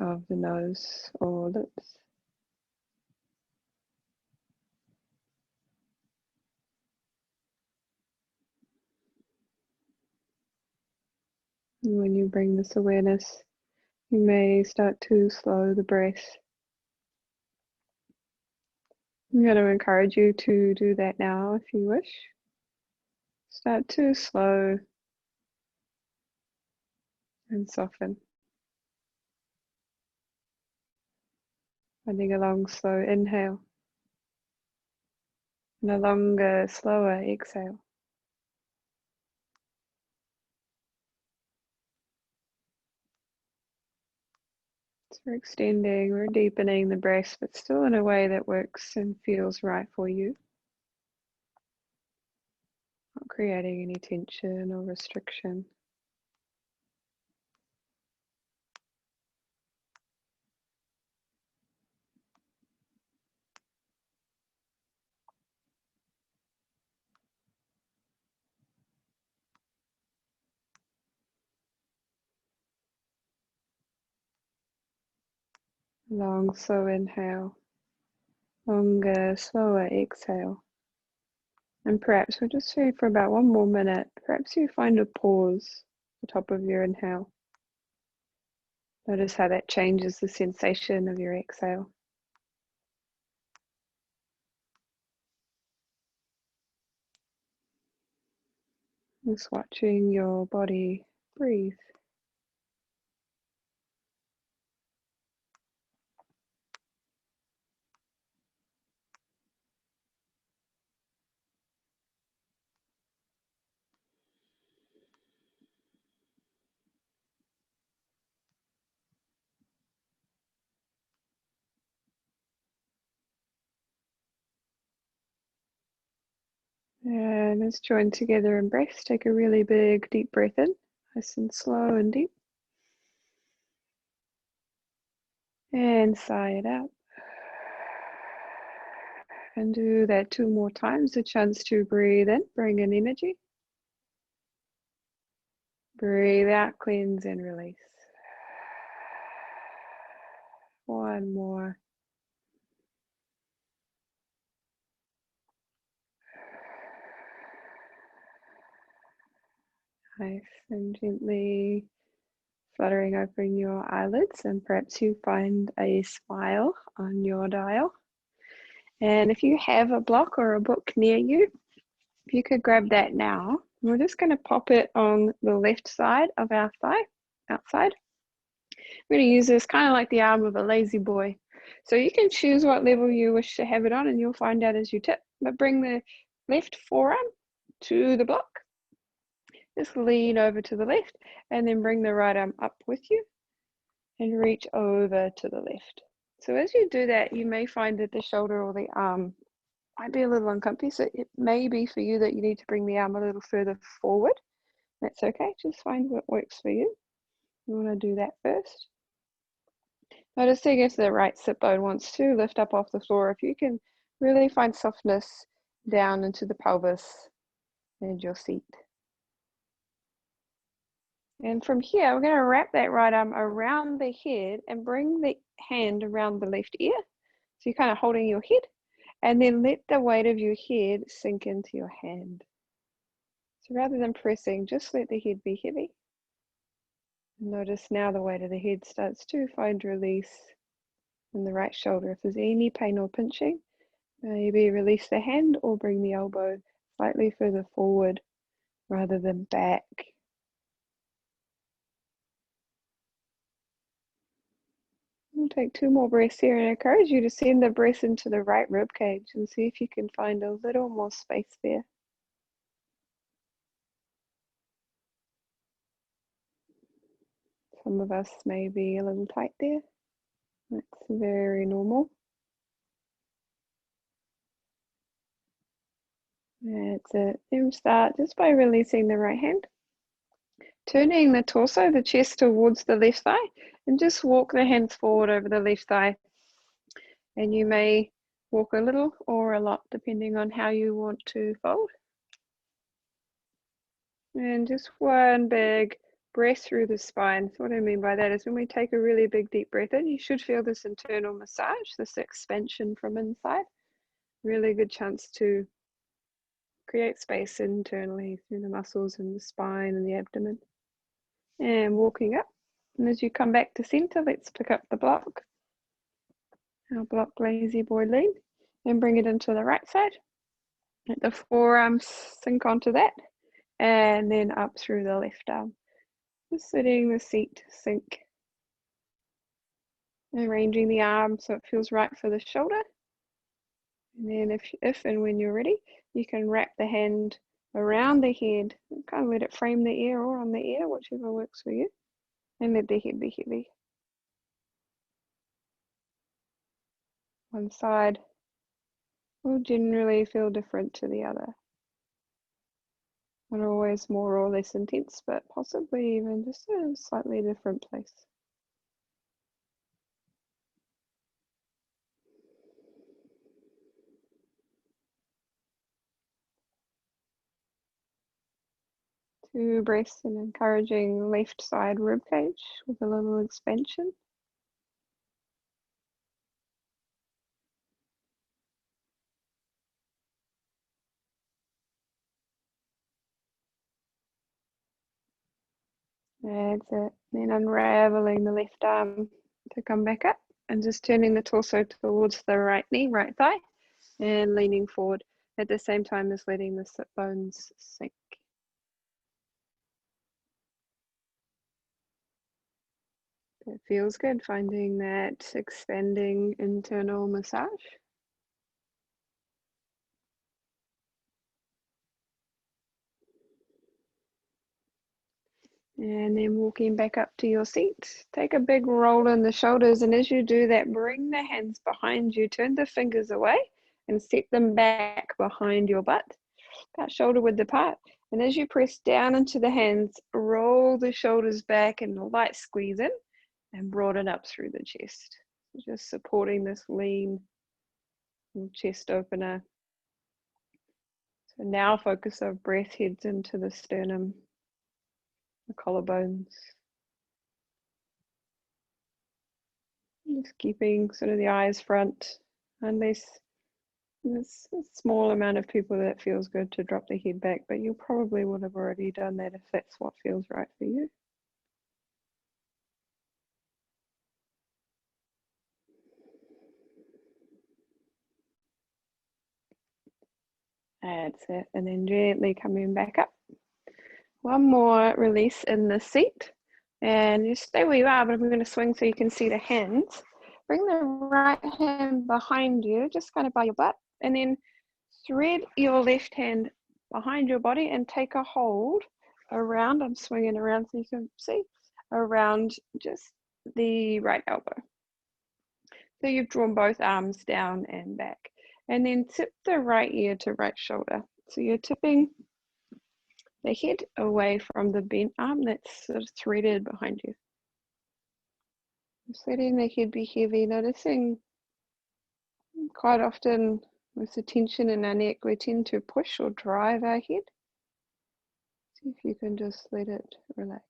of the nose or lips. And when you bring this awareness, you may start to slow the breath. I'm going to encourage you to do that now if you wish. Start to slow and soften. Finding a long, slow inhale and a longer, slower exhale. So we're extending, we're deepening the breath, but still in a way that works and feels right for you. Not creating any tension or restriction. Long, slow inhale. Longer, slower exhale. And perhaps we'll just stay for about 1 more minute. Perhaps you find a pause at the top of your inhale. Notice how that changes the sensation of your exhale. Just watching your body breathe. And let's join together in breaths. Take a really big, deep breath in, nice and slow and deep. And sigh it out. And do that 2 more times, a chance to breathe in, bring in energy. Breathe out, cleanse and release. 1 more. Nice and gently fluttering open your eyelids, and perhaps you find a smile on your dial. And if you have a block or a book near you, if you could grab that now. We're just going to pop it on the left side of our thigh, outside. We're going to use this kind of like the arm of a lazy boy. So you can choose what level you wish to have it on, and you'll find out as you tip. But bring the left forearm to the block. Just lean over to the left, and then bring the right arm up with you and reach over to the left. So as you do that, you may find that the shoulder or the arm might be a little uncomfy. So it may be for you that you need to bring the arm a little further forward. That's okay. Just find what works for you. You want to do that first. Noticing if the right sit bone wants to lift up off the floor, if you can really find softness down into the pelvis and your seat. And from here, we're going to wrap that right arm around the head and bring the hand around the left ear. So you're kind of holding your head, and then let the weight of your head sink into your hand. So rather than pressing, just let the head be heavy. Notice now the weight of the head starts to find release in the right shoulder. If there's any pain or pinching, maybe release the hand or bring the elbow slightly further forward rather than back. We'll take 2 more breaths here, and I encourage you to send the breath into the right rib cage and see if you can find a little more space there. Some of us may be a little tight there. That's very normal. That's it. Then start just by releasing the right hand. Turning the torso, the chest towards the left thigh, and just walk the hands forward over the left thigh. And you may walk a little or a lot, depending on how you want to fold. And just 1 big breath through the spine. So what I mean by that is when we take a really big deep breath in, you should feel this internal massage, this expansion from inside. Really good chance to create space internally through the muscles in the spine and the abdomen. And walking up. And as you come back to center, let's pick up the block. Our block lazy boy lean. And bring it into the right side. Let the forearms sink onto that. And then up through the left arm. Just letting the seat sink. Arranging the arm so it feels right for the shoulder. And then if and when you're ready, you can wrap the hand around the head and kind of let it frame the ear or on the ear, whichever works for you. And let the head be heavy. One side will generally feel different to the other. Not always more or less intense, but possibly even just a slightly different place. Two breaths and encouraging left side rib cage with a little expansion. That's it. Then unraveling the left arm to come back up and just turning the torso towards the right knee, right thigh, and leaning forward at the same time as letting the sit bones sink. It feels good, finding that expanding internal massage. And then walking back up to your seat, take a big roll in the shoulders. And as you do that, bring the hands behind you, turn the fingers away and set them back behind your butt, about shoulder width apart. And as you press down into the hands, roll the shoulders back and a light squeeze in and broaden up through the chest. Just supporting this lean chest opener. So now focus our breath heads into the sternum, the collarbones. Just keeping sort of the eyes front, unless there's a small amount of people that feels good to drop the head back, but you probably would have already done that if that's what feels right for you. That's it, and then gently coming back up. One more release in the seat, and just stay where you are, but I'm going to swing so you can see the hands. Bring the right hand behind you, just kind of by your butt, and then thread your left hand behind your body and take a hold around. I'm swinging around so you can see, around just the right elbow. So you've drawn both arms down and back. And then tip the right ear to right shoulder. So you're tipping the head away from the bent arm that's sort of threaded behind you. Just letting the head be heavy, noticing quite often with the tension in our neck, we tend to push or drive our head. See if you can just let it relax.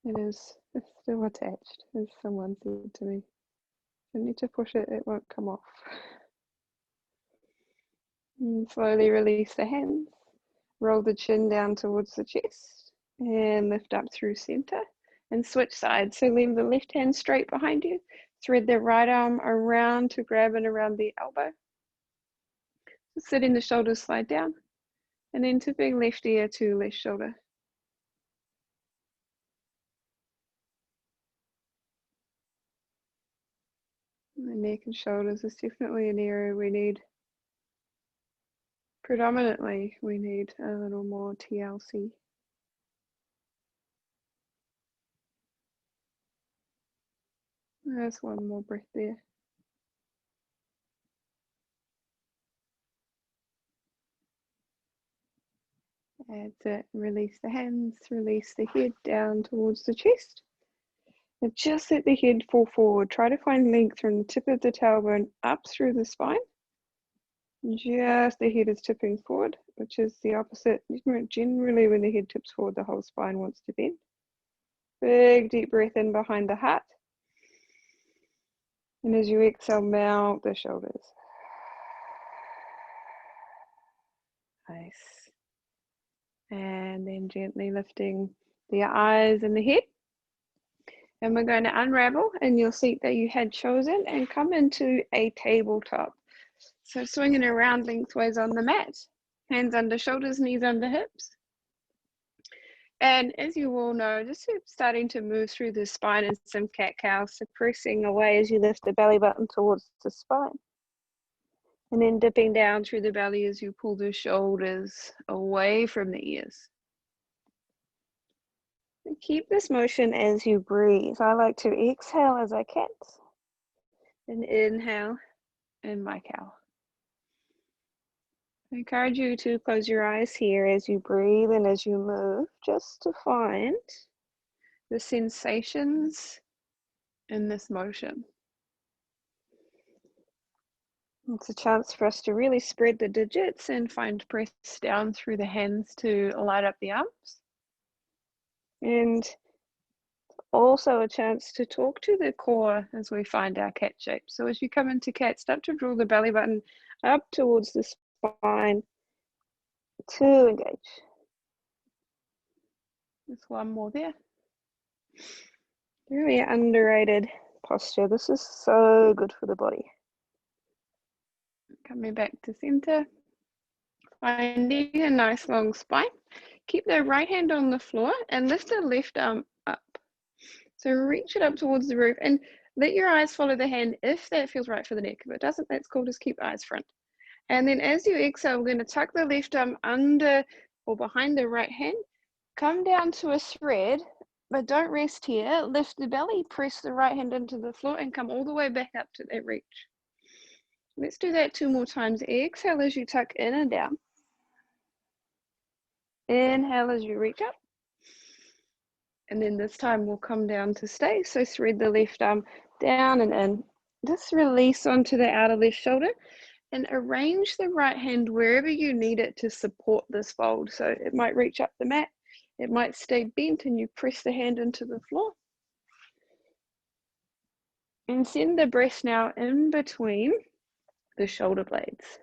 It's still attached, as someone said to me. You need to push it, it won't come off. And slowly release the hands. Roll the chin down towards the chest and lift up through center and switch sides. So leave the left hand straight behind you. Thread the right arm around to grab it around the elbow. Sitting the shoulders slide down and then tipping left ear to left shoulder. The neck and shoulders is definitely an area we need. Predominantly, we need a little more TLC. There's one more breath there. That's it. Release the hands, release the head down towards the chest. And just let the head fall forward. Try to find length from the tip of the tailbone up through the spine. Just the head is tipping forward, which is the opposite. Generally, when the head tips forward, the whole spine wants to bend. Big deep breath in behind the heart. And as you exhale, melt the shoulders. Nice. And then gently lifting the eyes and the head. And we're going to unravel in your seat that you had chosen and come into a tabletop. So swinging around lengthways on the mat, hands under shoulders, knees under hips. And as you all know, just starting to move through the spine in some cat-cow, so pressing away as you lift the belly button towards the spine. And then dipping down through the belly as you pull the shoulders away from the ears. And keep this motion as you breathe. I like to exhale as I cat and inhale in my cow. I encourage you to close your eyes here as you breathe and as you move, just to find the sensations in this motion. It's a chance for us to really spread the digits and find press down through the hands to light up the arms. And also a chance to talk to the core as we find our cat shape. So as you come into cat, start to draw the belly button up towards the spine to engage. Just one more there. Very underrated posture. This is so good for the body. Coming back to center, finding a nice long spine. Keep the right hand on the floor and lift the left arm up. So reach it up towards the roof and let your eyes follow the hand if that feels right for the neck. If it doesn't, that's cool, just keep eyes front. And then as you exhale, we're going to tuck the left arm under or behind the right hand. Come down to a thread, but don't rest here. Lift the belly, press the right hand into the floor and come all the way back up to that reach. Let's do that 2 more times. Exhale as you tuck in and down. Inhale as you reach up. And then this time we'll come down to stay. So thread the left arm down and in. Just release onto the outer left shoulder and arrange the right hand wherever you need it to support this fold. So it might reach up the mat, it might stay bent and you press the hand into the floor. And send the breath now in between the shoulder blades.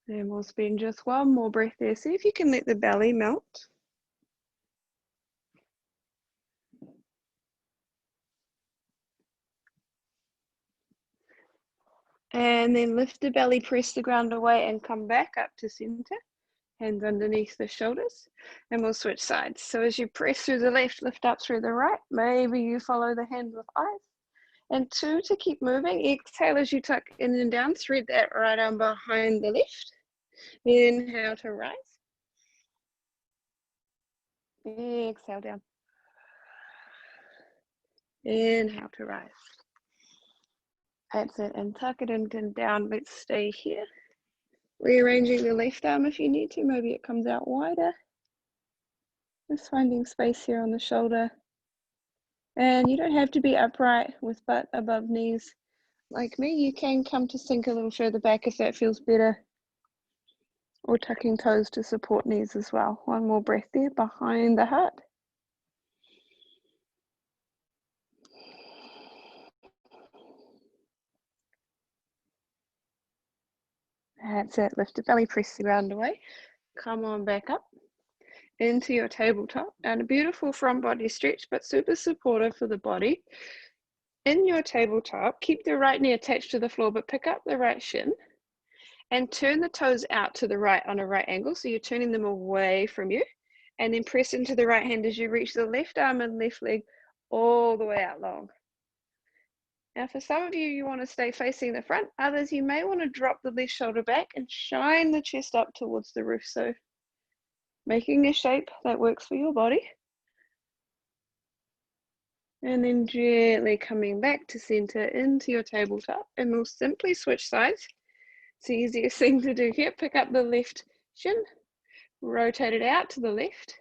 And we'll spend just one more breath there. See if you can let the belly melt. And then lift the belly, press the ground away and come back up to center. Hands underneath the shoulders. And we'll switch sides. So as you press through the left, lift up through the right. Maybe you follow the hand with eyes. And 2 to keep moving. Exhale as you tuck in and down. Thread that right arm behind the left. Inhale to rise. Exhale down. Inhale to rise. That's it. And tuck it in and down. Let's stay here. Rearranging the left arm if you need to. Maybe it comes out wider. Just finding space here on the shoulder. And you don't have to be upright with butt above knees like me. You can come to sink a little further back if that feels better. Or tucking toes to support knees as well. One more breath there behind the heart. That's it. Lift the belly, press the ground away. Come on back up into your tabletop. And a beautiful front body stretch, but super supportive for the body. In your tabletop, keep the right knee attached to the floor, but pick up the right shin and turn the toes out to the right on a right angle. So you're turning them away from you and then press into the right hand as you reach the left arm and left leg all the way out long. Now for some of you, you want to stay facing the front. Others, you may want to drop the left shoulder back and shine the chest up towards the roof. So making a shape that works for your body. And then gently coming back to center into your tabletop. And we'll simply switch sides. It's the easiest thing to do here. Pick up the left shin, rotate it out to the left.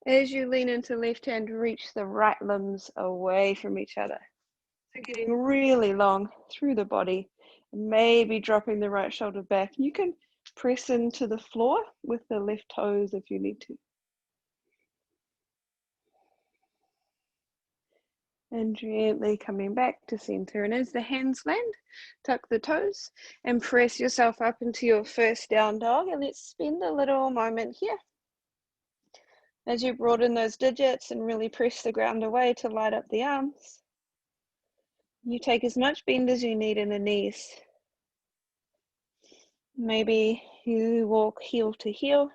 As you lean into left hand, reach the right limbs away from each other. So getting really long through the body, maybe dropping the right shoulder back. You can press into the floor with the left toes if you need to. And gently coming back to center. And as the hands land, tuck the toes and press yourself up into your first down dog. And let's spend a little moment here as you broaden those digits and really press the ground away to light up the arms. You take as much bend as you need in the knees. Maybe you walk heel to heel.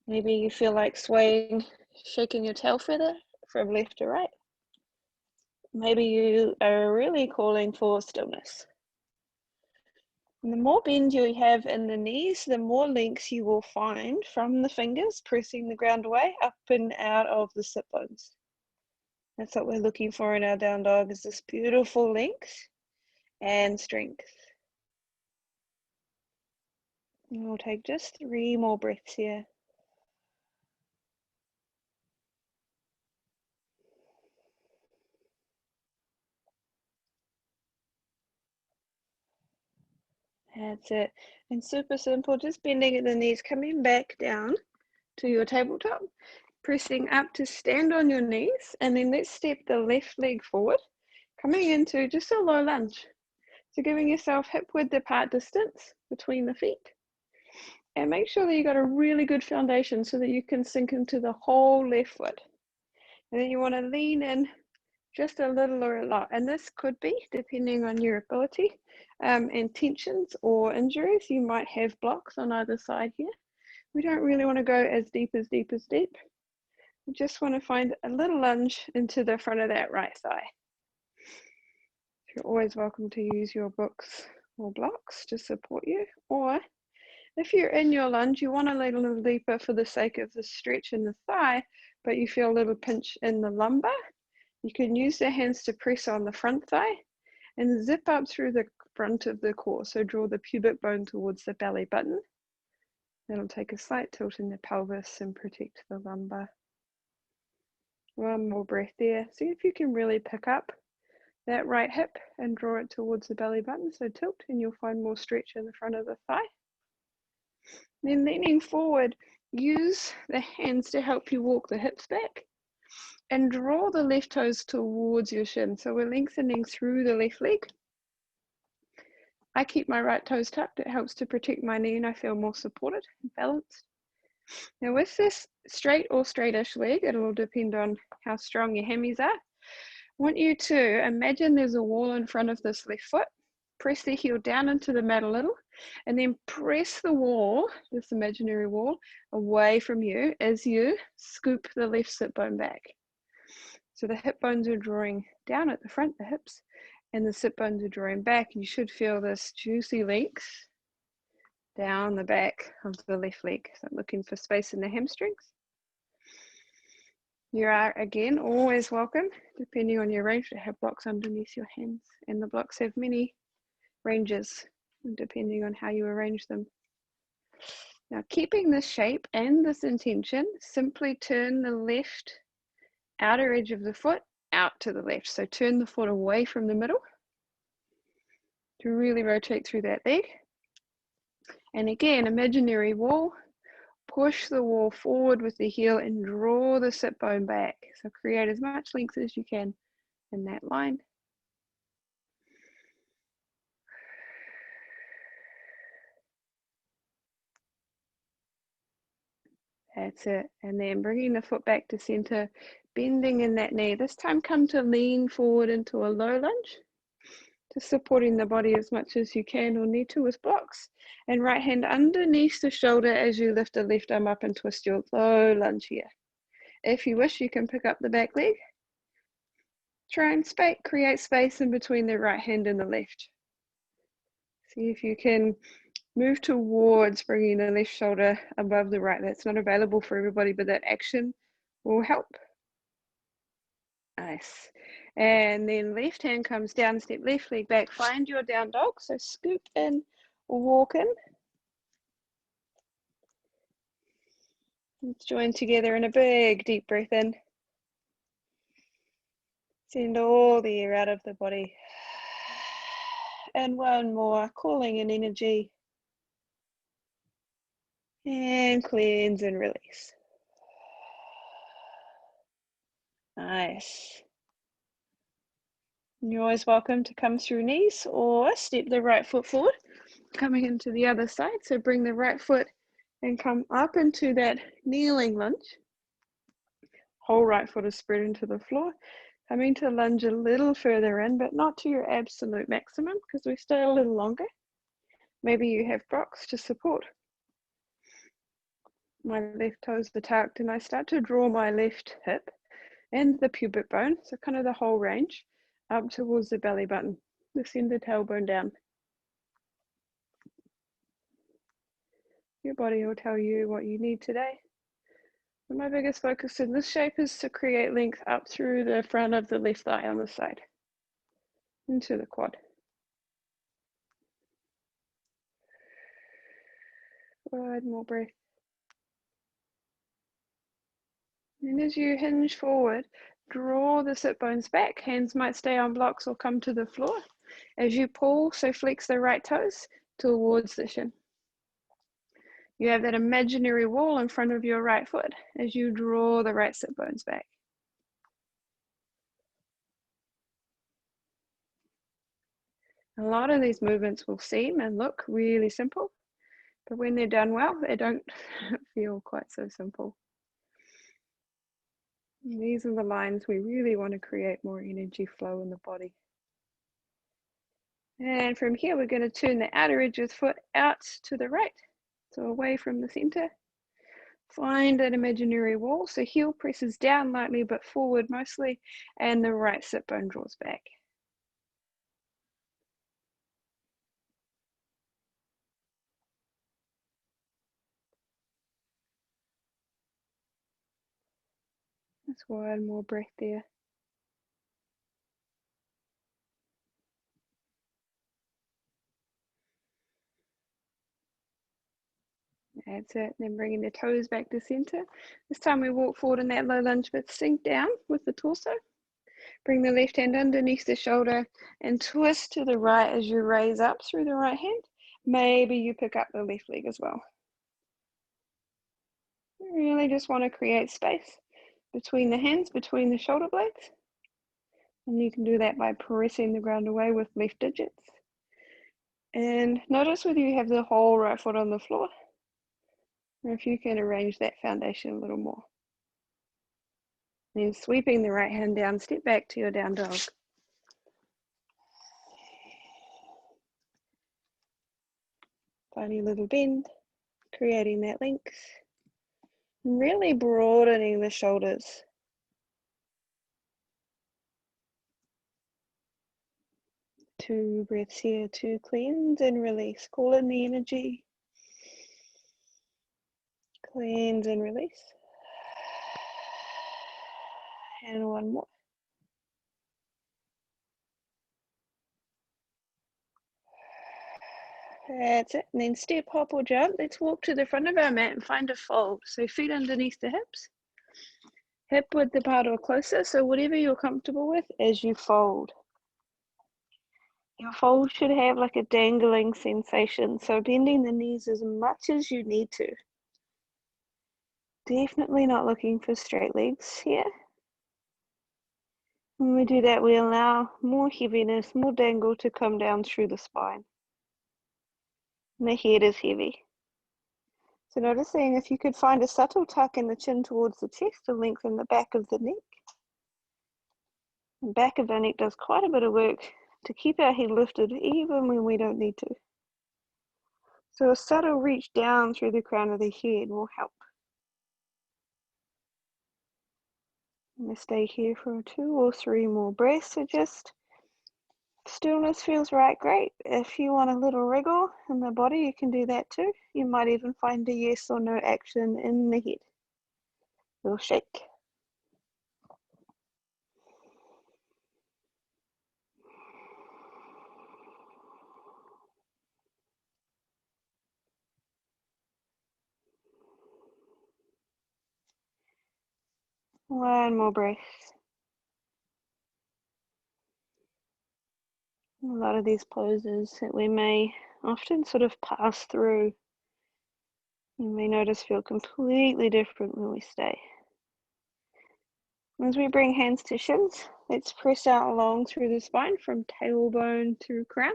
Maybe you feel like swaying, shaking your tail feather from left to right. Maybe you are really calling for stillness. And the more bend you have in the knees, the more links you will find from the fingers pressing the ground away up and out of the sit bones. That's what we're looking for in our down dog, is this beautiful length and strength. And we'll take just 3 more breaths here. That's it. And super simple, just bending at the knees, coming back down to your tabletop, pressing up to stand on your knees, and then let's step the left leg forward, coming into just a low lunge. So giving yourself hip width apart distance between the feet. And make sure that you got a really good foundation so that you can sink into the whole left foot. And then you want to lean in just a little or a lot. And this could be, depending on your ability and tensions or injuries, you might have blocks on either side here. We don't really want to go as deep as deep as deep. We just want to find a little lunge into the front of that right thigh. You're always welcome to use your books or blocks to support you. Or if you're in your lunge, you want to lean a little deeper for the sake of the stretch in the thigh, but you feel a little pinch in the lumbar. You can use the hands to press on the front thigh and zip up through the front of the core. So draw the pubic bone towards the belly button. That'll take a slight tilt in the pelvis and protect the lumbar. One more breath there. See if you can really pick up that right hip and draw it towards the belly button. So tilt and you'll find more stretch in the front of the thigh. Then leaning forward, use the hands to help you walk the hips back and draw the left toes towards your shin. So we're lengthening through the left leg. I keep my right toes tucked. It helps to protect my knee and I feel more supported and balanced. Now with this straight or straightish leg, it'll depend on how strong your hammies are. I want you to imagine there's a wall in front of this left foot. Press the heel down into the mat a little and then press the wall, this imaginary wall, away from you as you scoop the left sit bone back. So the hip bones are drawing down at the front, the hips, and the sit bones are drawing back. You should feel this juicy length down the back of the left leg. So looking for space in the hamstrings. You are, again, always welcome, depending on your range, to have blocks underneath your hands. And the blocks have many ranges, depending on how you arrange them. Now, keeping this shape and this intention, simply turn the left outer edge of the foot out to the left. So turn the foot away from the middle to really rotate through that leg. And again, imaginary wall. Push the wall forward with the heel and draw the sit bone back. So create as much length as you can in that line. That's it. And then bringing the foot back to center, bending in that knee. This time come to lean forward into a low lunge. Just supporting the body as much as you can or need to with blocks. And right hand underneath the shoulder as you lift the left arm up and twist your low lunge here. If you wish, you can pick up the back leg. Try and create space in between the right hand and the left. See if you can move towards bringing the left shoulder above the right. That's not available for everybody, but that action will help. Nice. And then left hand comes down, step left leg back, find your down dog. So scoop in, walk in. Let's join together in a big deep breath in. Send all the air out of the body. And one more, cooling in energy. And cleanse and release. Nice. You're always welcome to come through knees or step the right foot forward, coming into the other side. So bring the right foot and come up into that kneeling lunge. Whole right foot is spread into the floor. Coming to lunge a little further in, but not to your absolute maximum because we stay a little longer. Maybe you have blocks to support. My left toes are tucked and I start to draw my left hip and the pubic bone, so kind of the whole range, up towards the belly button. Send the tailbone down. Your body will tell you what you need today. But my biggest focus in this shape is to create length up through the front of the left thigh on the side, into the quad. One more breath. And as you hinge forward, draw the sit bones back. Hands might stay on blocks or come to the floor. As you pull, so flex the right toes towards the shin. You have that imaginary wall in front of your right foot as you draw the right sit bones back. A lot of these movements will seem and look really simple, but when they're done well, they don't feel quite so simple. And these are the lines we really want to create more energy flow in the body. And from here, we're going to turn the outer edge of the foot out to the right, so away from the center. Find an imaginary wall, so heel presses down lightly but forward mostly, and the right sit bone draws back. That's one more breath there. That's it. Then bringing the toes back to center. This time we walk forward in that low lunge, but sink down with the torso. Bring the left hand underneath the shoulder and twist to the right as you raise up through the right hand. Maybe you pick up the left leg as well. You really just want to create space between the hands, between the shoulder blades. And you can do that by pressing the ground away with left digits. And notice whether you have the whole right foot on the floor, or if you can arrange that foundation a little more. Then sweeping the right hand down, step back to your down dog. Tiny little bend, creating that length. Really broadening the shoulders. Two breaths here to cleanse and release. Call in the energy. Cleanse and release. And one more. That's it. And then step, hop, or jump. Let's walk to the front of our mat and find a fold. So feet underneath the hips. Hip width apart or closer. So whatever you're comfortable with as you fold. Your fold should have like a dangling sensation. So bending the knees as much as you need to. Definitely not looking for straight legs here. When we do that, we allow more heaviness, more dangle to come down through the spine. And the head is heavy. So noticing if you could find a subtle tuck in the chin towards the chest to lengthen the back of the neck. The back of the neck does quite a bit of work to keep our head lifted even when we don't need to. So a subtle reach down through the crown of the head will help. I'm going to stay here for 2 or 3 more breaths. So just stillness feels right, great. If you want a little wriggle in the body, you can do that too. You might even find a yes or no action in the head. Little shake. One more breath. A lot of these poses that we may often sort of pass through, you may notice feel completely different when we stay. As we bring hands to shins, let's press out long through the spine from tailbone to crown.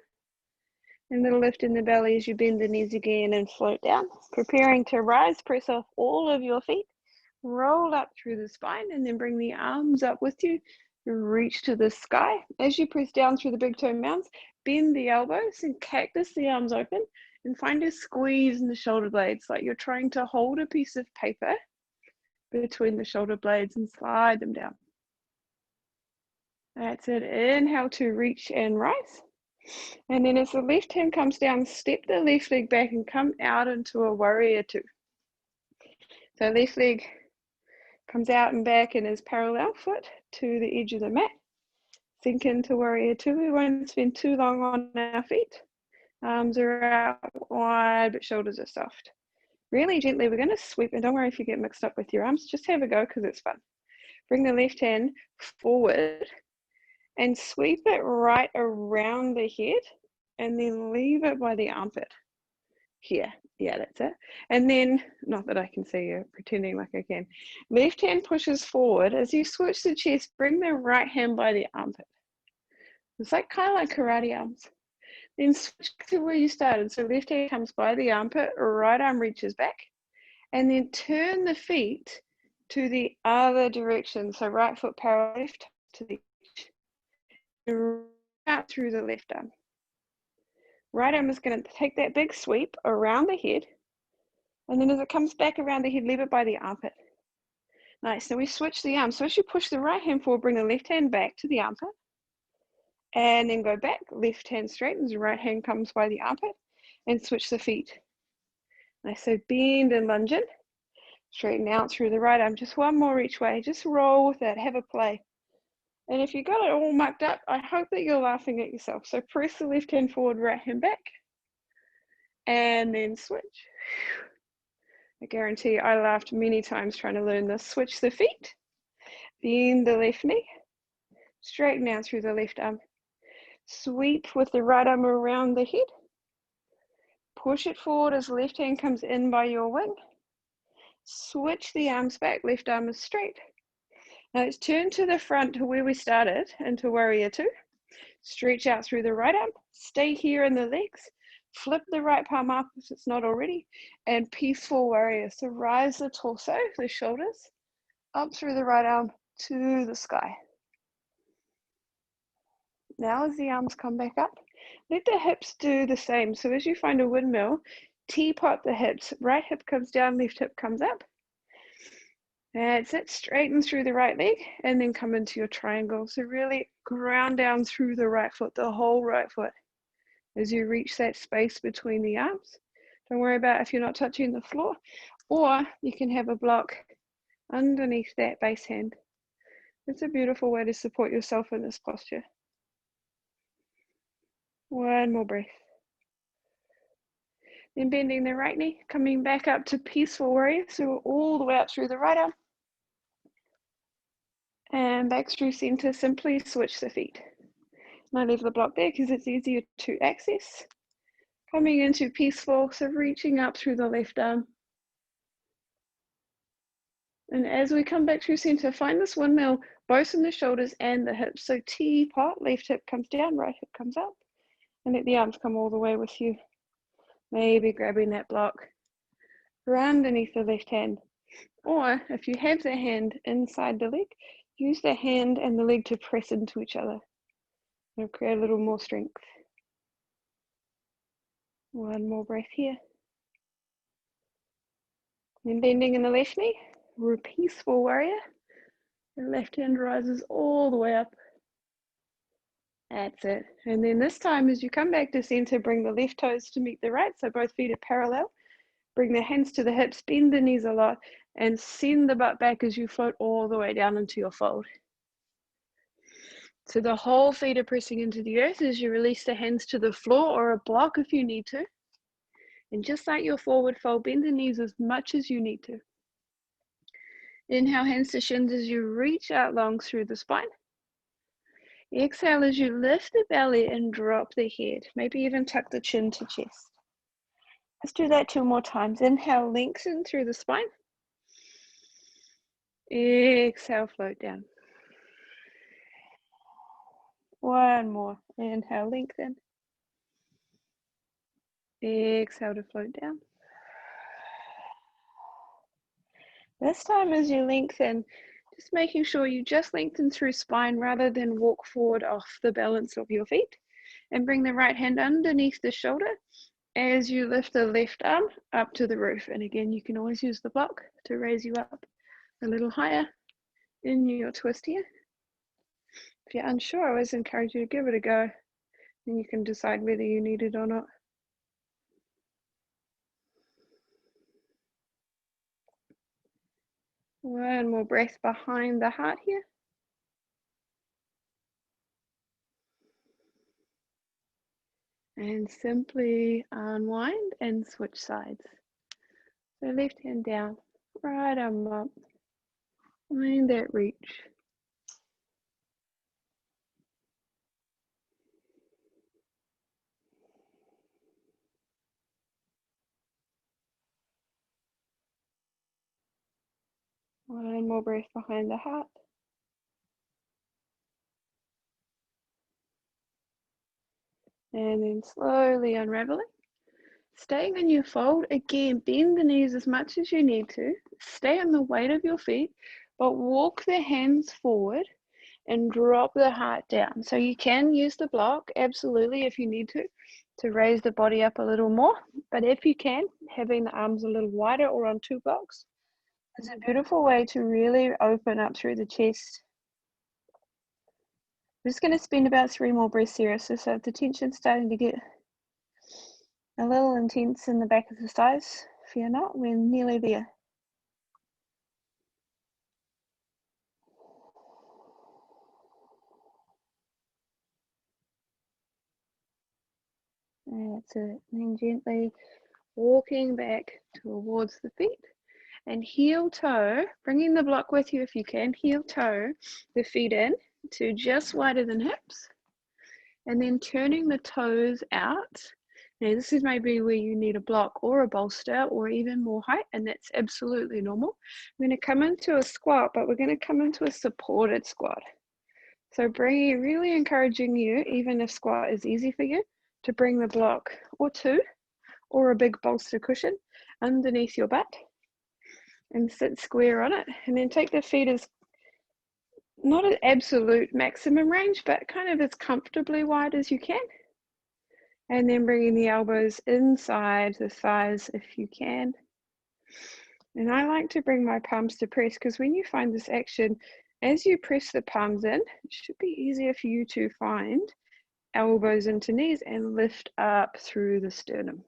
And a little lift in the belly as you bend the knees again and float down. Preparing to rise, press off all of your feet. Roll up through the spine and then bring the arms up with you. Reach to the sky. As you press down through the big toe mounds, bend the elbows and cactus the arms open and find a squeeze in the shoulder blades, like you're trying to hold a piece of paper between the shoulder blades and slide them down. That's it. Inhale to reach and rise. And then as the left hand comes down, step the left leg back and come out into a warrior two. So left leg comes out and back and is parallel foot to the edge of the mat. Sink into warrior two. We won't spend too long on our feet. Arms are out wide, but shoulders are soft. Really gently, we're going to sweep, and don't worry if you get mixed up with your arms, just have a go because it's fun. Bring the left hand forward and sweep it right around the head and then leave it by the armpit. Here, yeah, that's it. And then, not that I can see you, pretending like I can. Left hand pushes forward. As you switch the chest, bring the right hand by the armpit. It's like kind of like karate arms. Then switch to where you started. So left hand comes by the armpit, right arm reaches back. And then turn the feet to the other direction. So right foot parallel left to the edge. Out through the left arm. Right arm is going to take that big sweep around the head. And then as it comes back around the head, leave it by the armpit. Nice. Now we switch the arms. So as you push the right hand forward, bring the left hand back to the armpit. And then go back. Left hand straightens, right hand comes by the armpit. And switch the feet. Nice. So bend and lunge in. Straighten out through the right arm. Just one more each way. Just roll with that. Have a play. And if you got it all mucked up, I hope that you're laughing at yourself. So press the left hand forward, right hand back. And then switch. I guarantee I laughed many times trying to learn this. Switch the feet. Bend the left knee. Straighten out through the left arm. Sweep with the right arm around the head. Push it forward as left hand comes in by your wing. Switch the arms back. Left arm is straight. Now let's turn to the front to where we started, into warrior two. Stretch out through the right arm. Stay here in the legs. Flip the right palm up if it's not already. And peaceful warrior. So rise the torso, the shoulders, up through the right arm to the sky. Now as the arms come back up, let the hips do the same. So as you find a windmill, teapot the hips. Right hip comes down, left hip comes up. That's it. Straighten through the right leg and then come into your triangle. So really ground down through the right foot, the whole right foot. As you reach that space between the arms. Don't worry about if you're not touching the floor, or you can have a block underneath that base hand. It's a beautiful way to support yourself in this posture. One more breath. Then bending the right knee, coming back up to peaceful warrior. So we're all the way up through the right arm. And back through center, simply switch the feet. And I leave the block there because it's easier to access. Coming into peaceful, so reaching up through the left arm. And as we come back through center, find this windmill both in the shoulders and the hips. So teapot, left hip comes down, right hip comes up. And let the arms come all the way with you. Maybe grabbing that block underneath the left hand. Or if you have the hand inside the leg, use the hand and the leg to press into each other. It'll create a little more strength. One more breath here. Then bending in the left knee, we're a peaceful warrior. The left hand rises all the way up. That's it. And then this time as you come back to center, bring the left toes to meet the right, so both feet are parallel. Bring the hands to the hips, bend the knees a lot, and send the butt back as you float all the way down into your fold. So the whole feet are pressing into the earth as you release the hands to the floor or a block if you need to. And just like your forward fold, bend the knees as much as you need to. Inhale, hands to shins as you reach out long through the spine. Exhale as you lift the belly and drop the head. Maybe even tuck the chin to chest. Let's do that 2 more times. Inhale, lengthen through the spine. Exhale, float down. One more. Inhale, lengthen. Exhale to float down. This time as you lengthen, just making sure you just lengthen through spine rather than walk forward off the balance of your feet. And bring the right hand underneath the shoulder as you lift the left arm up to the roof. And again, you can always use the block to raise you up a little higher in your twist here. If you're unsure, I always encourage you to give it a go, and you can decide whether you need it or not. One more breath behind the heart here. And simply unwind and switch sides. So left hand down, right arm up, find that reach. One more breath behind the heart. And then slowly unraveling. Staying in your fold, again, bend the knees as much as you need to. Stay on the weight of your feet, but walk the hands forward and drop the heart down. So you can use the block, absolutely, if you need to raise the body up a little more. But if you can, having the arms a little wider or on 2 blocks is a beautiful way to really open up through the chest. I'm just going to spend about 3 more breaths here. So if the tension's starting to get a little intense in the back of the thighs, fear not, we're nearly there. That's it. And then gently walking back towards the feet. And heel toe, bringing the block with you if you can, heel toe the feet in to just wider than hips. And then turning the toes out. Now this is maybe where you need a block or a bolster or even more height, and that's absolutely normal. We're going to come into a squat, but we're going to come into a supported squat. So really encouraging you, even if squat is easy for you, to bring the block or 2 or a big bolster cushion underneath your butt and sit square on it. And then take the feet as not an absolute maximum range, but kind of as comfortably wide as you can. And then bringing the elbows inside the thighs if you can. And I like to bring my palms to press, because when you find this action, as you press the palms in, it should be easier for you to find elbows into knees and lift up through the sternum.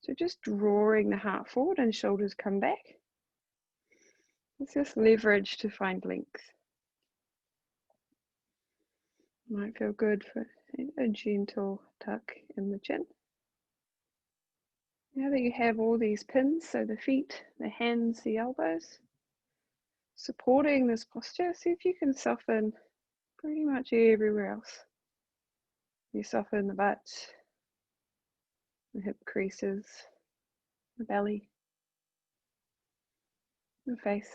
So just drawing the heart forward and shoulders come back. It's just leverage to find length. Might feel good for a gentle tuck in the chin. Now that you have all these pins, so the feet, the hands, the elbows, supporting this posture, see if you can soften pretty much everywhere else. You soften the butt, the hip creases, the belly, the face.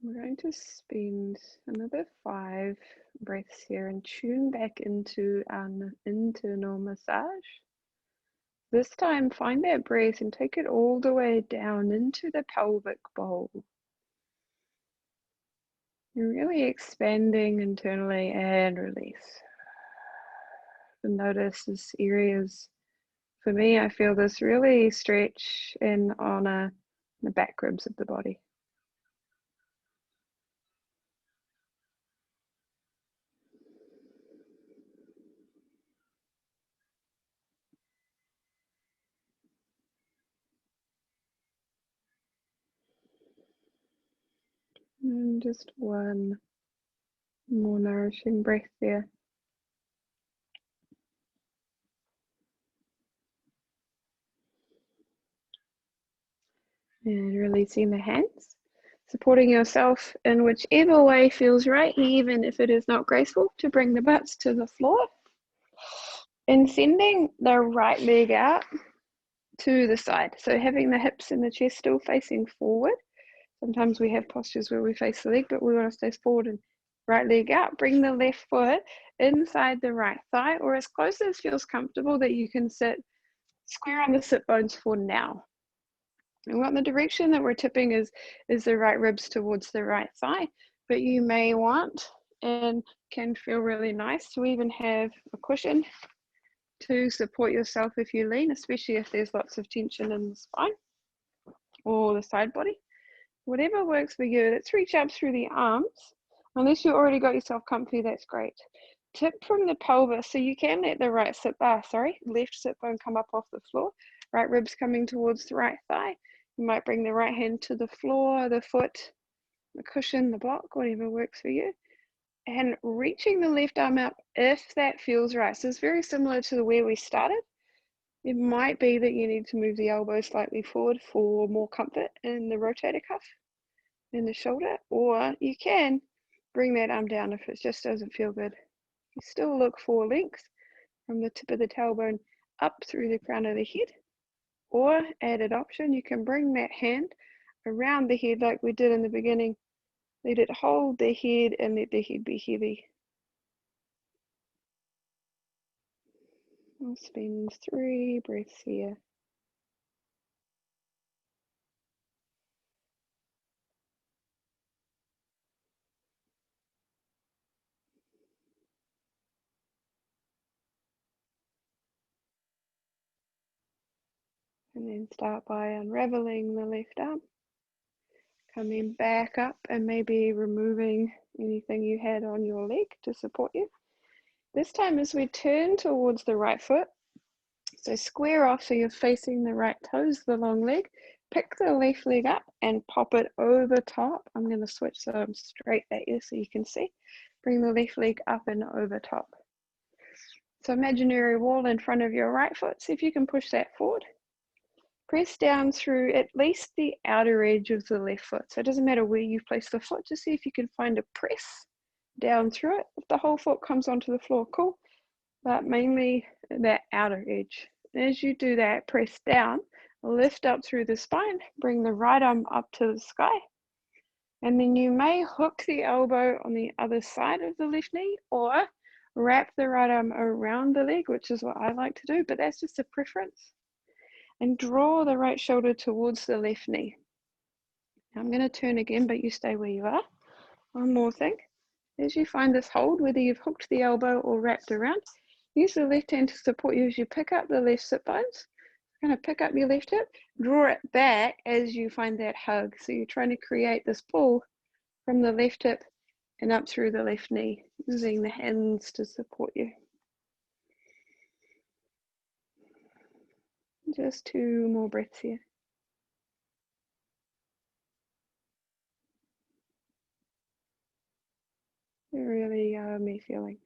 We're going to spend another 5 breaths here and tune back into an internal massage. This time, find that breath and take it all the way down into the pelvic bowl. You're really expanding internally and release. And notice this areas, for me, I feel this really stretch and honor the back ribs of the body. And just one more nourishing breath there. And releasing the hands, supporting yourself in whichever way feels right, even if it is not graceful, to bring the butts to the floor. And sending the right leg out to the side. So having the hips and the chest still facing forward. Sometimes we have postures where we face the leg, but we want to stay forward and right leg out. Bring the left foot inside the right thigh, or as close as feels comfortable that you can sit square on the sit bones for now. And what the direction that we're tipping is the right ribs towards the right thigh, but you may want and can feel really nice to even have a cushion to support yourself if you lean, especially if there's lots of tension in the spine or the side body. Whatever works for you. Let's reach up through the arms. Unless you already got yourself comfy, that's great. Tip from the pelvis, so you can let the left sit bone come up off the floor, right ribs coming towards the right thigh. You might bring the right hand to the floor, the foot, the cushion, the block, whatever works for you. And reaching the left arm up if that feels right. So it's very similar to where we started. It might be that you need to move the elbow slightly forward for more comfort in the rotator cuff in the shoulder, or you can bring that arm down if it just doesn't feel good. You still look for length from the tip of the tailbone up through the crown of the head, or added option, you can bring that hand around the head like we did in the beginning. Let it hold the head and let the head be heavy. We'll spend 3 breaths here. And then start by unraveling the left arm, coming back up and maybe removing anything you had on your leg to support you. This time as we turn towards the right foot, so square off so you're facing the right toes, the long leg, pick the left leg up and pop it over top. I'm going to switch so I'm straight at you so you can see. Bring the left leg up and over top. So imaginary wall in front of your right foot, see if you can push that forward. Press down through at least the outer edge of the left foot. So it doesn't matter where you place the foot, just see if you can find a press down through it. If the whole foot comes onto the floor, cool, but mainly that outer edge. As you do that, press down, lift up through the spine, bring the right arm up to the sky, and then you may hook the elbow on the other side of the left knee or wrap the right arm around the leg, which is what I like to do, but that's just a preference. And draw the right shoulder towards the left knee. Now I'm going to turn again, but you stay where you are. One more thing. As you find this hold, whether you've hooked the elbow or wrapped around, use the left hand to support you as you pick up the left sit bones. You're going to pick up your left hip, draw it back as you find that hug. So you're trying to create this pull from the left hip and up through the left knee, using the hands to support you. Just 2 more breaths here. Really yummy feeling.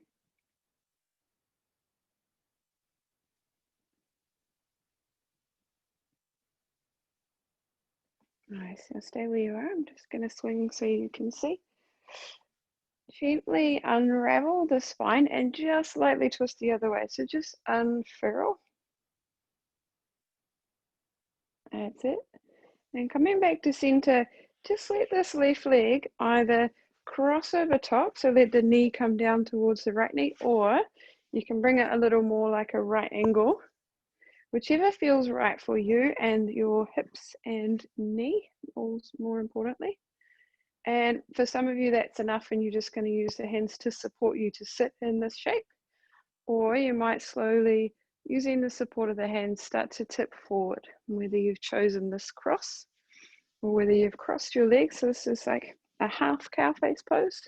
Nice. Now stay where you are. I'm just going to swing so you can see. Gently unravel the spine and just slightly twist the other way. So just unfurl. That's it. And coming back to center, just let this left leg either cross over top, so let the knee come down towards the right knee, or you can bring it a little more like a right angle, whichever feels right for you and your hips and knee, more importantly. And for some of you, that's enough, and you're just going to use the hands to support you to sit in this shape. Or you might slowly, using the support of the hands, start to tip forward, whether you've chosen this cross or whether you've crossed your legs. So this is like a half cow face pose.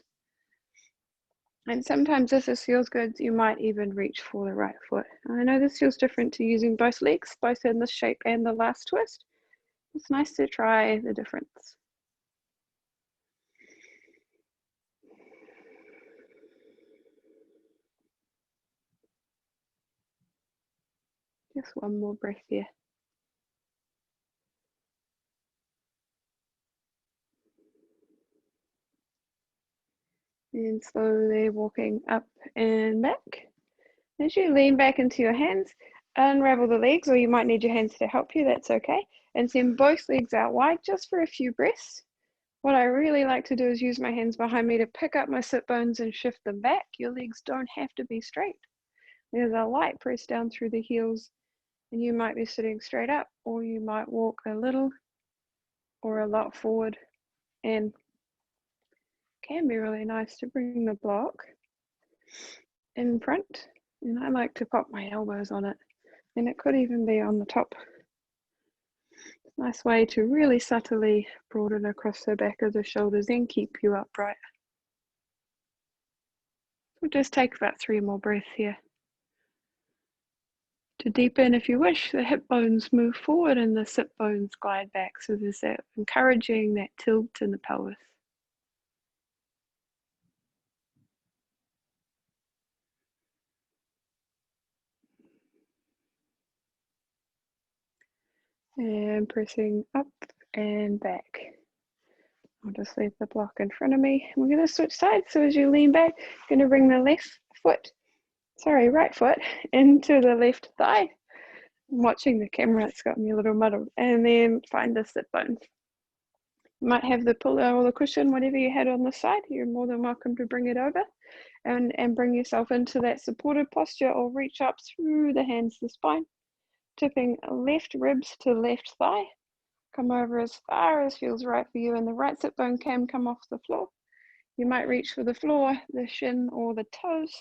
And sometimes if this feels good, you might even reach for the right foot. I know this feels different to using both legs, both in this shape and the last twist. It's nice to try the difference. Just one more breath here. And slowly walking up and back. As you lean back into your hands, unravel the legs, or you might need your hands to help you, that's okay. And send both legs out wide just for a few breaths. What I really like to do is use my hands behind me to pick up my sit bones and shift them back. Your legs don't have to be straight. There's a light press down through the heels, and you might be sitting straight up, or you might walk a little or a lot forward, and can be really nice to bring the block in front. And I like to pop my elbows on it, and it could even be on the top. Nice way to really subtly broaden across the back of the shoulders and keep you upright. We'll just take about 3 more breaths here. To deepen, if you wish, the hip bones move forward and the sit bones glide back. So there's that encouraging that tilt in the pelvis. And pressing up and back. I'll just leave the block in front of me. We're going to switch sides. So as you lean back, you're going to bring the right foot into the left thigh. I'm watching the camera, it's got me a little muddled. And then find the sit bones. You might have the pillow or the cushion, whatever you had on the side. You're more than welcome to bring it over and bring yourself into that supported posture, or reach up through the hands to the spine, tipping left ribs to left thigh. Come over as far as feels right for you, and the right sit bone can come off the floor. You might reach for the floor, the shin, or the toes.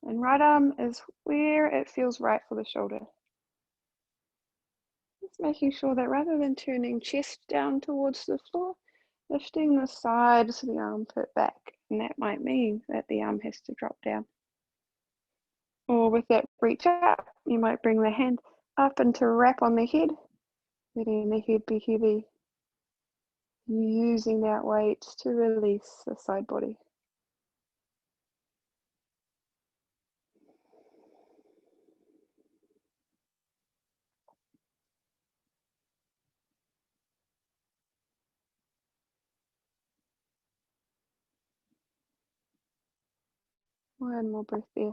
And right arm is where it feels right for the shoulder. Just making sure that rather than turning chest down towards the floor, lifting the sides of the armpit back. And that might mean that the arm has to drop down. Or with that reach up, you might bring the hand up and to wrap on the head, letting the head be heavy. Using that weight to release the side body. One more breath there.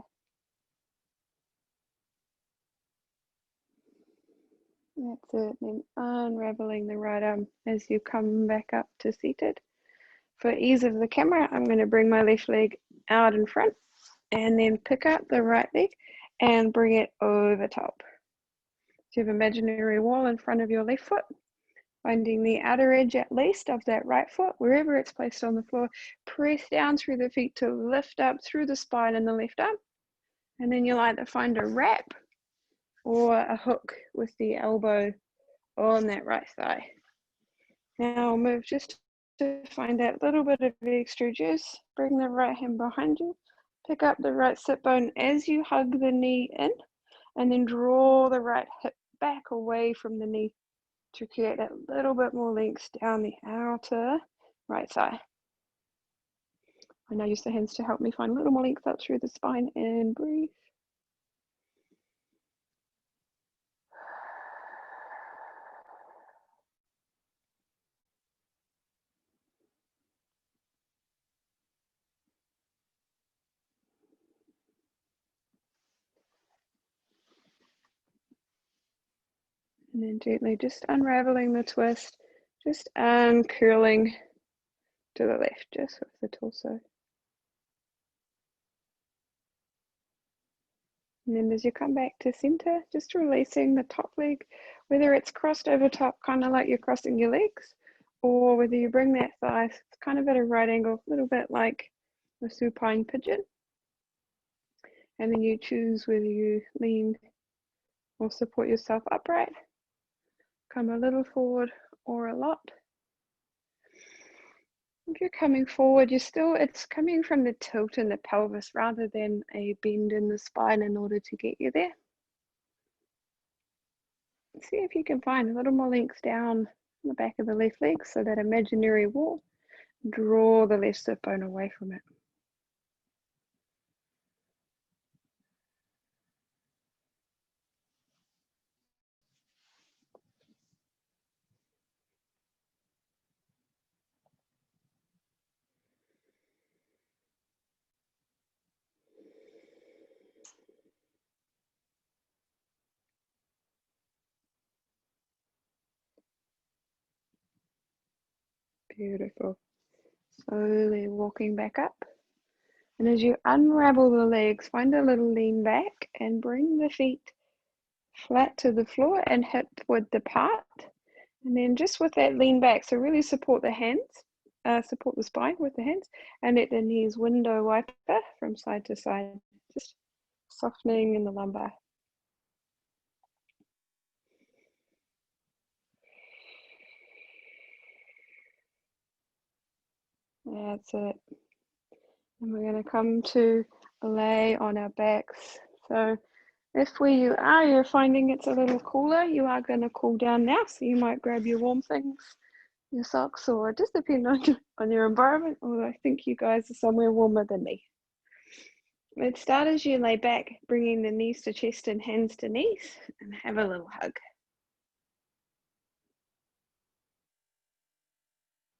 That's it. Then unraveling the right arm as you come back up to seated. For ease of the camera, I'm going to bring my left leg out in front and then pick up the right leg and bring it over top. So you have an imaginary wall in front of your left foot, finding the outer edge at least of that right foot, wherever it's placed on the floor. Press down through the feet to lift up through the spine in the left arm. And then you'll either find a wrap or a hook with the elbow on that right thigh. Now I'll move just to find that little bit of extra juice. Bring the right hand behind you. Pick up the right sit bone as you hug the knee in, and then draw the right hip back away from the knee to create that little bit more length down the outer right thigh. I now use the hands to help me find a little more length up through the spine, and breathe. And then gently just unraveling the twist, just uncurling to the left, just with the torso. And then as you come back to center, just releasing the top leg, whether it's crossed over top, kind of like you're crossing your legs, or whether you bring that thigh kind of at a right angle, a little bit like a supine pigeon. And then you choose whether you lean or support yourself upright, come a little forward or a lot. If you're coming forward, it's coming from the tilt in the pelvis rather than a bend in the spine in order to get you there. See if you can find a little more length down the back of the left leg, so that imaginary wall, draw the left sit bone away from it. Beautiful. Slowly walking back up. And as you unravel the legs, find a little lean back and bring the feet flat to the floor and hip width apart. And then just with that lean back, so really support the hands, support the spine with the hands, and let the knees window wiper from side to side, just softening in the lumbar. That's it. And we're going to come to lay on our backs. So if where you're finding it's a little cooler, you are going to cool down now. So you might grab your warm things, your socks, or just depend on your environment. Although I think you guys are somewhere warmer than me. Let's start as you lay back, bringing the knees to chest and hands to knees, and have a little hug.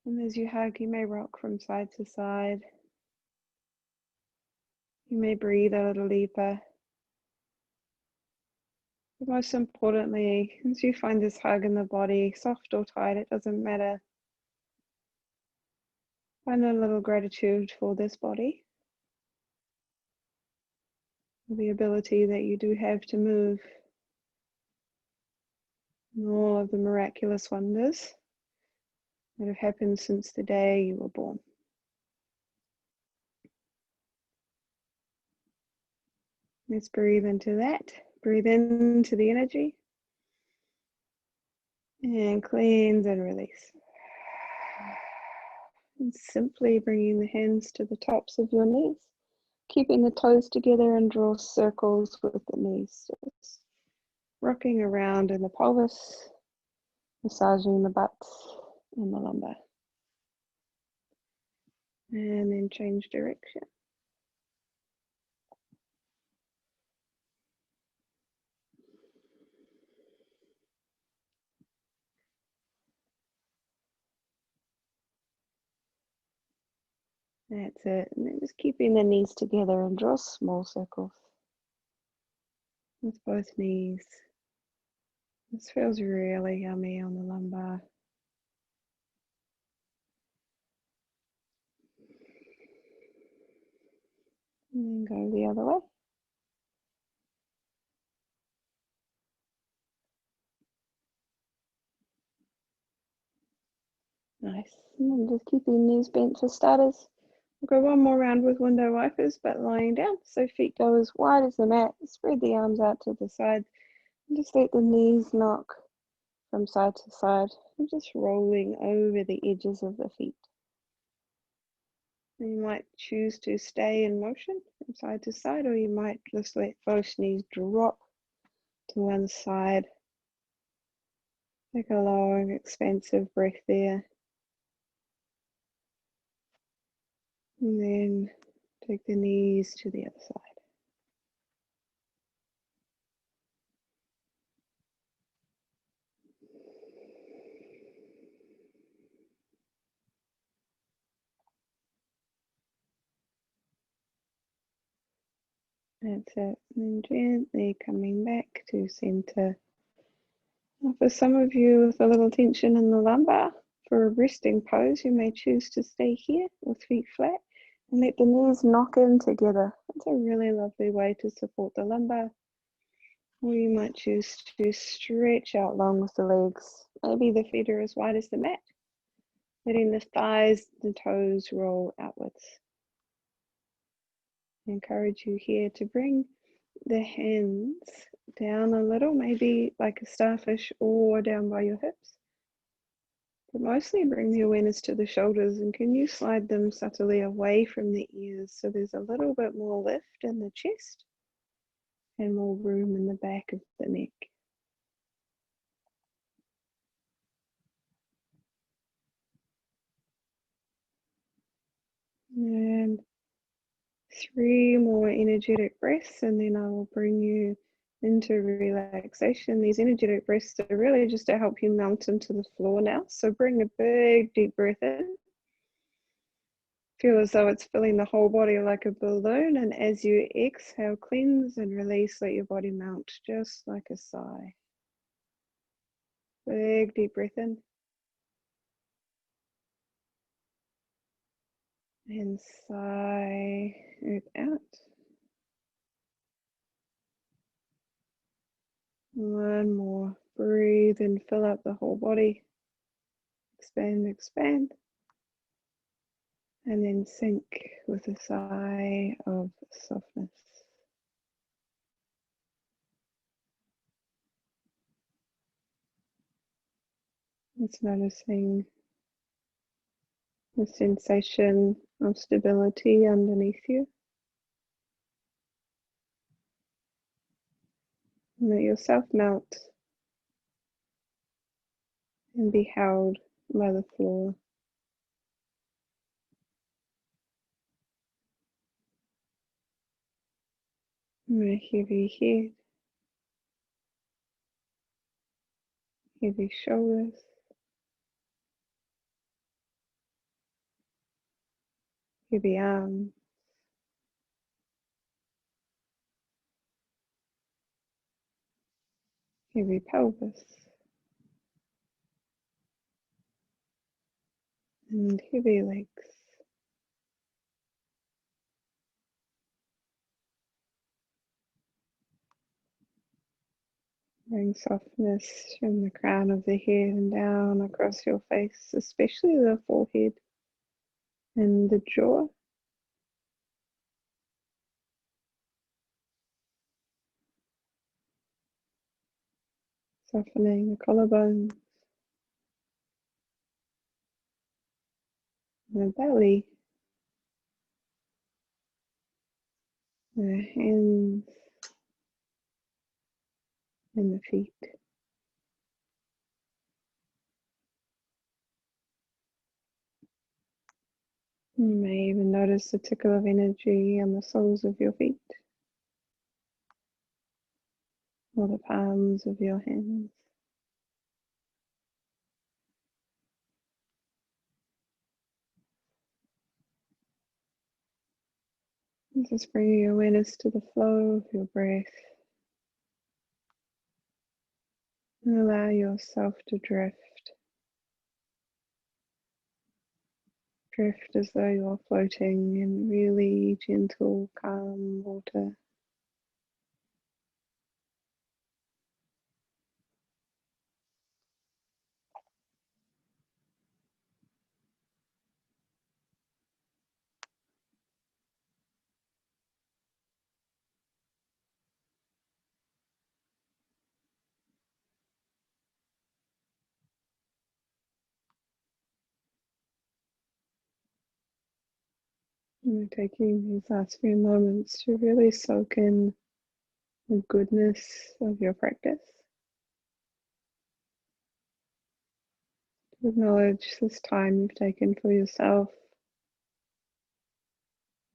And as you hug, you may rock from side to side. You may breathe a little deeper. But most importantly, as you find this hug in the body, soft or tight, it doesn't matter. Find a little gratitude for this body, the ability that you do have to move, and all of the miraculous wonders that have happened since the day you were born. Let's breathe into that. Breathe into the energy. And cleanse and release. And simply bringing the hands to the tops of your knees, keeping the toes together and draw circles with the knees. Just rocking around in the pelvis, massaging the butts and the lumbar. And then change direction. That's it. And then just keeping the knees together and draw small circles with both knees. This feels really yummy on the lumbar. And then go the other way. Nice. And then just keeping knees bent for starters. We'll go one more round with window wipers, but lying down. So feet go as wide as the mat. Spread the arms out to the side. And just let the knees knock from side to side. And just rolling over the edges of the feet. And you might choose to stay in motion from side to side, or you might just let both knees drop to one side. Take a long, expansive breath there. And then take the knees to the other side. That's it. And then gently coming back to center. Now for some of you with a little tension in the lumbar, for a resting pose, you may choose to stay here with feet flat and let the knees knock in together. That's a really lovely way to support the lumbar. Or you might choose to stretch out long with the legs. Maybe the feet are as wide as the mat, letting the thighs, the toes roll outwards. I encourage you here to bring the hands down a little, maybe like a starfish, or down by your hips. But mostly bring the awareness to the shoulders, and can you slide them subtly away from the ears so there's a little bit more lift in the chest and more room in the back of the neck. And 3 more energetic breaths, and then I will bring you into relaxation. These energetic breaths are really just to help you mount into the floor now. So bring a big deep breath in. Feel as though it's filling the whole body like a balloon, and as you exhale, cleanse and release, let your body mount just like a sigh. Big deep breath in. and sigh it out. One more. Breathe and fill up the whole body. Expand, expand. And then sink with a sigh of softness. It's noticing the sensation of stability underneath you. And let yourself melt and be held by the floor. And a heavy head, heavy shoulders, heavy arms, heavy pelvis, and heavy legs. Bring softness from the crown of the head and down across your face, especially the forehead and the jaw. Softening the collarbones, the belly, the hands, and the feet. You may even notice a tickle of energy on the soles of your feet or the palms of your hands. And just bring your awareness to the flow of your breath and allow yourself to drift. Drift as though you're floating in really gentle, calm water. And we're taking these last few moments to really soak in the goodness of your practice. To acknowledge this time you've taken for yourself.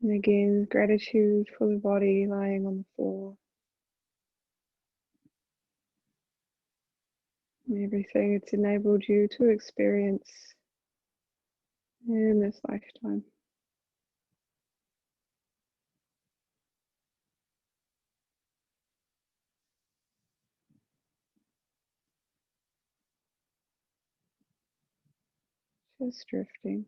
And again, gratitude for the body lying on the floor. And everything it's enabled you to experience in this lifetime. Just drifting.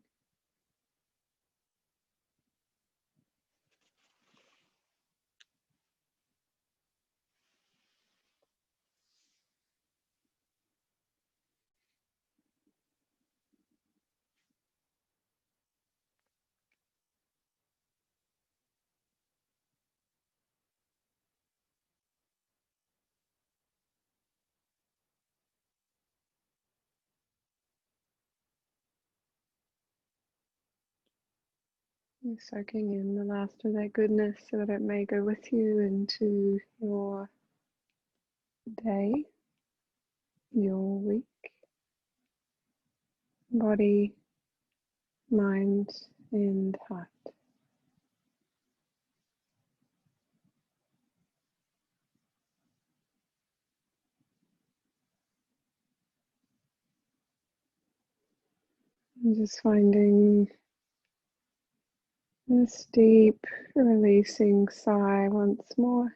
And soaking in the last of that goodness so that it may go with you into your day, your week, body, mind, and heart. And just finding this deep releasing sigh once more.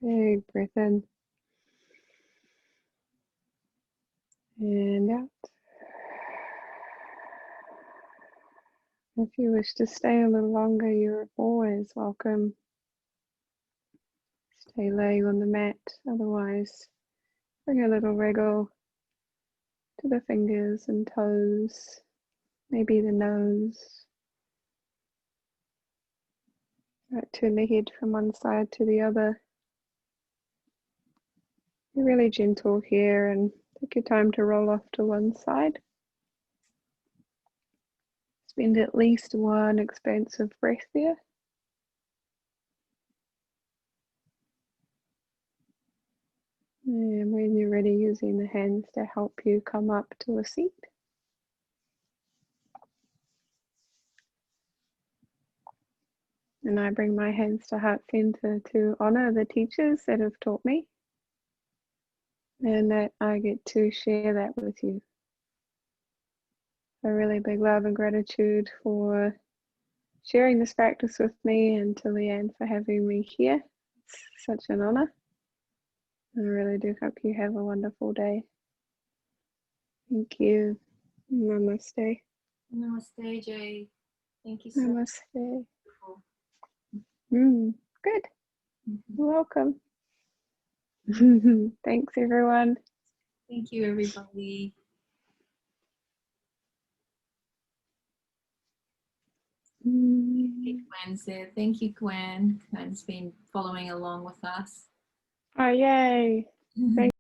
Big breath in and out. If you wish to stay a little longer, you're always welcome. Stay laying on the mat, otherwise bring a little wriggle to the fingers and toes, maybe the nose. Right, turn the head from one side to the other. Be really gentle here and take your time to roll off to one side. Spend at least one expansive breath there. And when you're ready, using the hands to help you come up to a seat. And I bring my hands to heart center to honor the teachers that have taught me, and that I get to share that with you. A really big love and gratitude for sharing this practice with me, and to Leanne for having me here. It's such an honor. I really do hope you have a wonderful day. Thank you. Namaste. Namaste, Jae. Thank you so Namaste. much. Good. You're welcome. Thanks, everyone. Thank you, everybody. Gwen said, thank you, Gwen. Gwen's been following along with us. Oh, yay. Thank